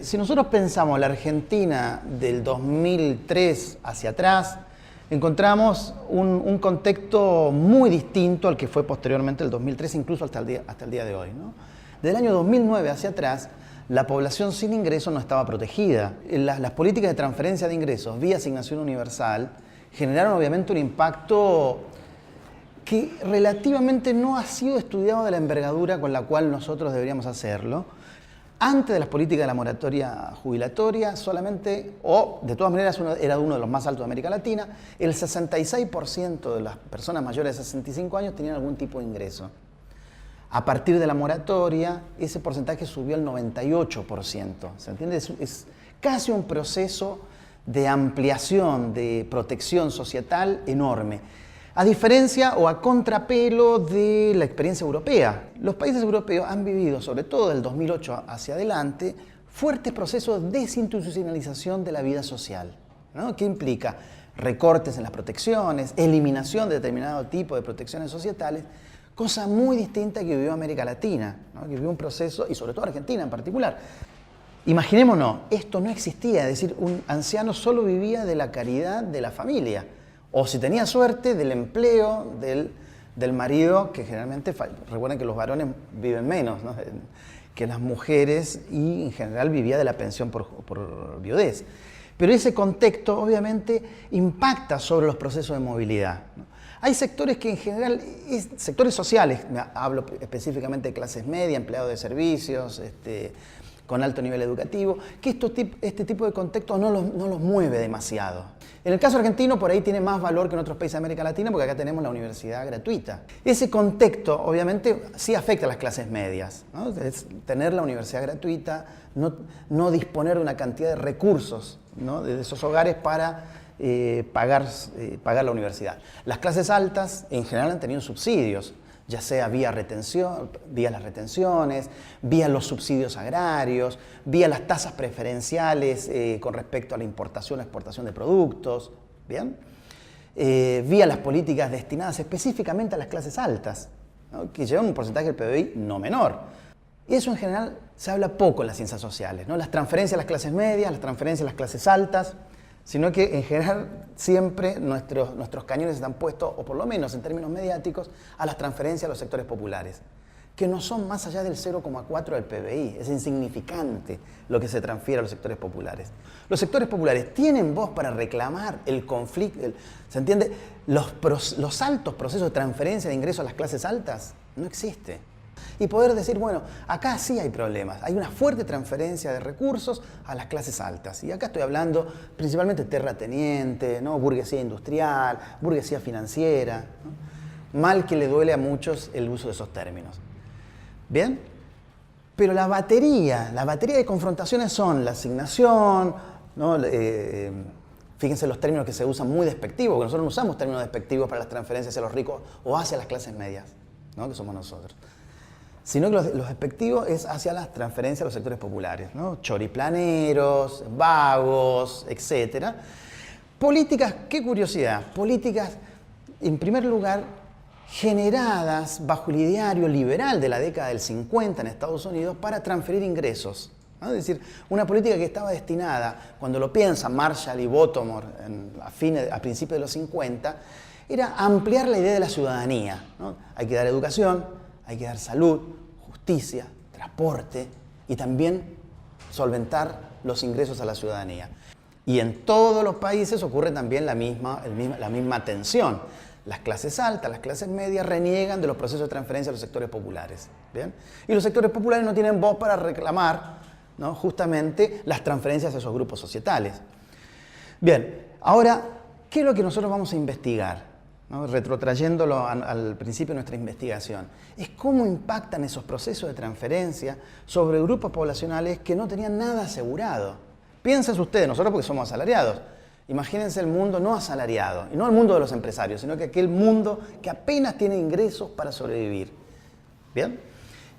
Si nosotros pensamos la Argentina del 2003 hacia atrás, encontramos un contexto muy distinto al que fue posteriormente el 2003, incluso hasta el día de hoy, ¿no? Del año 2009 hacia atrás, la población sin ingresos no estaba protegida. Las políticas de transferencia de ingresos vía asignación universal generaron obviamente un impacto que relativamente no ha sido estudiado de la envergadura con la cual nosotros deberíamos hacerlo. Antes de las políticas de la moratoria jubilatoria, solamente, o de todas maneras era uno de los más altos de América Latina, el 66% de las personas mayores de 65 años tenían algún tipo de ingreso. A partir de la moratoria, ese porcentaje subió al 98%. ¿Se entiende? Es casi un proceso de ampliación, de protección societal enorme. A diferencia o a contrapelo de la experiencia europea. Los países europeos han vivido, sobre todo del 2008 hacia adelante, fuertes procesos de desinstitucionalización de la vida social, ¿no? ¿Qué implica? Recortes en las protecciones, eliminación de determinado tipo de protecciones societales, cosa muy distinta que vivió América Latina, ¿no? Que vivió un proceso, y sobre todo Argentina en particular. Imaginémonos, esto no existía, es decir, un anciano solo vivía de la caridad de la familia. O si tenía suerte, del empleo del marido, que generalmente, recuerden que los varones viven menos, ¿no?, que las mujeres, y en general vivía de la pensión por viudez. Pero ese contexto obviamente impacta sobre los procesos de movilidad, ¿no? Hay sectores que en general, sectores sociales, hablo específicamente de clases medias, empleados de servicios, con alto nivel educativo, que este tipo de contextos no los mueve demasiado. En el caso argentino, por ahí tiene más valor que en otros países de América Latina, porque acá tenemos la universidad gratuita. Ese contexto, obviamente, sí afecta a las clases medias, ¿no? Es tener la universidad gratuita, no disponer de una cantidad de recursos, ¿no?, de esos hogares para pagar la universidad. Las clases altas, en general, han tenido subsidios, ya sea vía las retenciones, vía los subsidios agrarios, vía las tasas preferenciales con respecto a la importación o exportación de productos, ¿bien? Vía las políticas destinadas específicamente a las clases altas, ¿no?, que llevan un porcentaje del PBI no menor. Y eso en general se habla poco en las ciencias sociales, ¿no? Las transferencias a las clases medias, las transferencias a las clases altas, sino que en general siempre nuestros cañones están puestos, o por lo menos en términos mediáticos, a las transferencias a los sectores populares, que no son más allá del 0,4 del PBI, es insignificante lo que se transfiere a los sectores populares. Los sectores populares tienen voz para reclamar el conflicto, ¿se entiende? Los altos procesos de transferencia de ingresos a las clases altas no existe. Y poder decir, bueno, acá sí hay problemas, hay una fuerte transferencia de recursos a las clases altas. Y acá estoy hablando principalmente de terrateniente, ¿no?, burguesía industrial, burguesía financiera, ¿no? Mal que le duele a muchos el uso de esos términos. ¿Bien? Pero la batería de confrontaciones son la asignación, ¿no? Fíjense los términos que se usan muy despectivos, porque nosotros no usamos términos despectivos para las transferencias hacia los ricos o hacia las clases medias, ¿no?, que somos nosotros. Sino que los despectivos es hacia las transferencias a los sectores populares, ¿no? Choriplaneros, vagos, etc. Políticas, qué curiosidad, políticas, en primer lugar, generadas bajo el ideario liberal de la década del 50 en Estados Unidos para transferir ingresos, ¿no? Es decir, una política que estaba destinada, cuando lo piensan Marshall y Baltimore a principios de los 50, era ampliar la idea de la ciudadanía, ¿no? Hay que dar educación, hay que dar salud, justicia, transporte y también solventar los ingresos a la ciudadanía. Y en todos los países ocurre también la misma tensión. Las clases altas, las clases medias reniegan de los procesos de transferencia a los sectores populares, ¿bien? Y los sectores populares no tienen voz para reclamar, ¿no?, justamente las transferencias a esos grupos societales. Bien, ahora, ¿qué es lo que nosotros vamos a investigar? ¿No? Retrotrayéndolo al principio de nuestra investigación, es cómo impactan esos procesos de transferencia sobre grupos poblacionales que no tenían nada asegurado. Piensen ustedes, nosotros porque somos asalariados, imagínense el mundo no asalariado, y no el mundo de los empresarios, sino que aquel mundo que apenas tiene ingresos para sobrevivir, ¿bien?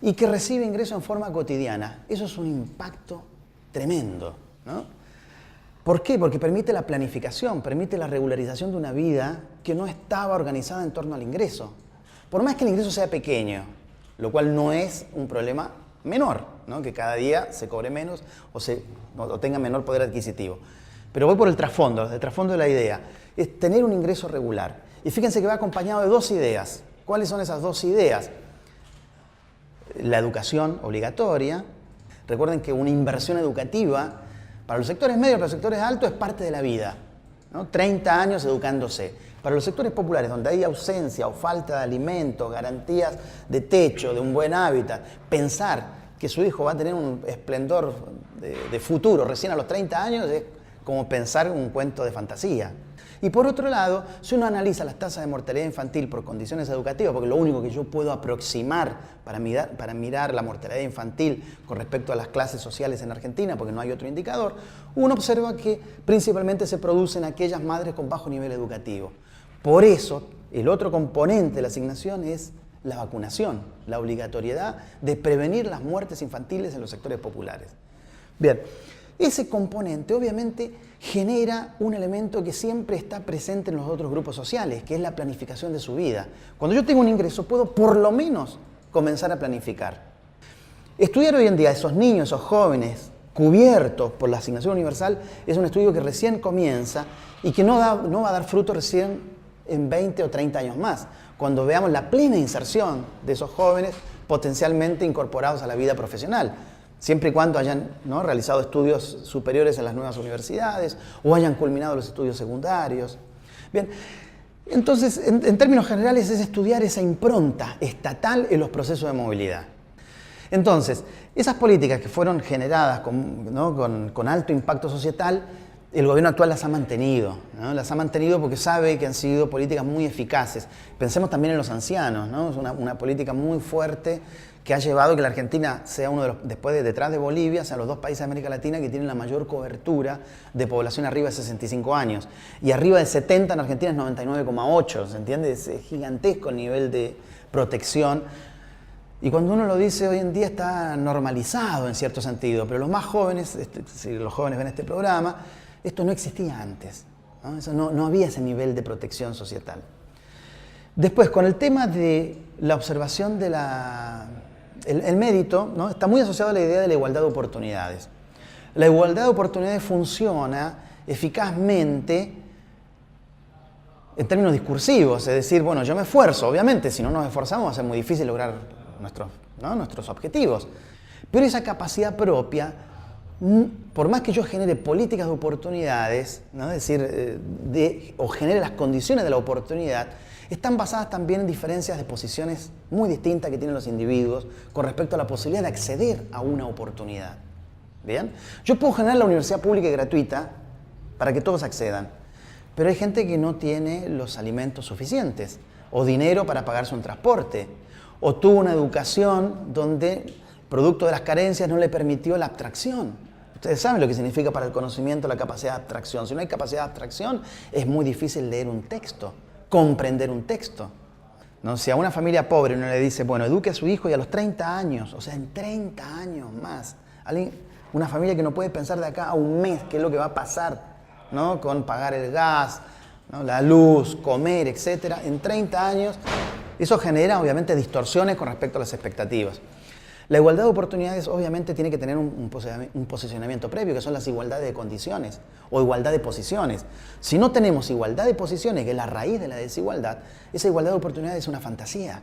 Y que recibe ingresos en forma cotidiana. Eso es un impacto tremendo, ¿no? ¿Por qué? Porque permite la planificación, permite la regularización de una vida que no estaba organizada en torno al ingreso. Por más que el ingreso sea pequeño, lo cual no es un problema menor, ¿no? Que cada día se cobre menos o tenga menor poder adquisitivo. Pero voy por el trasfondo de la idea. Es tener un ingreso regular. Y fíjense que va acompañado de dos ideas. ¿Cuáles son esas dos ideas? La educación obligatoria. Recuerden que una inversión educativa para los sectores medios, para los sectores altos, es parte de la vida, ¿no? 30 años educándose. Para los sectores populares, donde hay ausencia o falta de alimentos, garantías de techo, de un buen hábitat, pensar que su hijo va a tener un esplendor de futuro recién a los 30 años es como pensar un cuento de fantasía. Y por otro lado, si uno analiza las tasas de mortalidad infantil por condiciones educativas, porque lo único que yo puedo aproximar para mirar la mortalidad infantil con respecto a las clases sociales en Argentina, porque no hay otro indicador, uno observa que principalmente se producen aquellas madres con bajo nivel educativo. Por eso, el otro componente de la asignación es la vacunación, la obligatoriedad de prevenir las muertes infantiles en los sectores populares. Bien, ese componente obviamente genera un elemento que siempre está presente en los otros grupos sociales, que es la planificación de su vida. Cuando yo tengo un ingreso, puedo por lo menos comenzar a planificar. Estudiar hoy en día a esos niños, esos jóvenes, cubiertos por la asignación universal, es un estudio que recién comienza y que no va a dar fruto recién en 20 o 30 años más, cuando veamos la plena inserción de esos jóvenes potencialmente incorporados a la vida profesional, siempre y cuando hayan, ¿no?, realizado estudios superiores en las nuevas universidades o hayan culminado los estudios secundarios. Bien, entonces, en términos generales, es estudiar esa impronta estatal en los procesos de movilidad. Entonces, esas políticas que fueron generadas con alto impacto societal, el gobierno actual las ha mantenido, ¿no? Las ha mantenido porque sabe que han sido políticas muy eficaces. Pensemos también en los ancianos, ¿no? Es una política muy fuerte que ha llevado a que la Argentina sea uno de los, detrás de Bolivia, sean los dos países de América Latina que tienen la mayor cobertura de población arriba de 65 años. Y arriba de 70 en Argentina es 99,8, ¿se entiende? Es gigantesco el nivel de protección. Y cuando uno lo dice hoy en día está normalizado en cierto sentido, pero los más jóvenes, si los jóvenes ven este programa, esto no existía antes, ¿no? Eso no había ese nivel de protección societal. Después, con el tema de la observación de el mérito, ¿no?, está muy asociado a la idea de la igualdad de oportunidades. La igualdad de oportunidades funciona eficazmente en términos discursivos, es decir, bueno, yo me esfuerzo, obviamente, si no nos esforzamos va a ser muy difícil lograr nuestros objetivos. Pero esa capacidad propia, por más que yo genere políticas de oportunidades, ¿no?, es decir, o genere las condiciones de la oportunidad, están basadas también en diferencias de posiciones muy distintas que tienen los individuos con respecto a la posibilidad de acceder a una oportunidad. ¿Bien? Yo puedo generar la universidad pública y gratuita para que todos accedan, pero hay gente que no tiene los alimentos suficientes, o dinero para pagarse un transporte, o tuvo una educación donde, producto de las carencias, no le permitió la abstracción. Ustedes saben lo que significa para el conocimiento la capacidad de abstracción. Si no hay capacidad de abstracción, es muy difícil leer un texto, comprender un texto, ¿no? Si a una familia pobre uno le dice, bueno, eduque a su hijo y a los 30 años, o sea, en 30 años más, una familia que no puede pensar de acá a un mes qué es lo que va a pasar, ¿no?, con pagar el gas, ¿no?, la luz, comer, etc. En 30 años, eso genera obviamente distorsiones con respecto a las expectativas. La igualdad de oportunidades obviamente tiene que tener un posicionamiento previo, que son las igualdades de condiciones o igualdad de posiciones. Si no tenemos igualdad de posiciones, que es la raíz de la desigualdad, esa igualdad de oportunidades es una fantasía.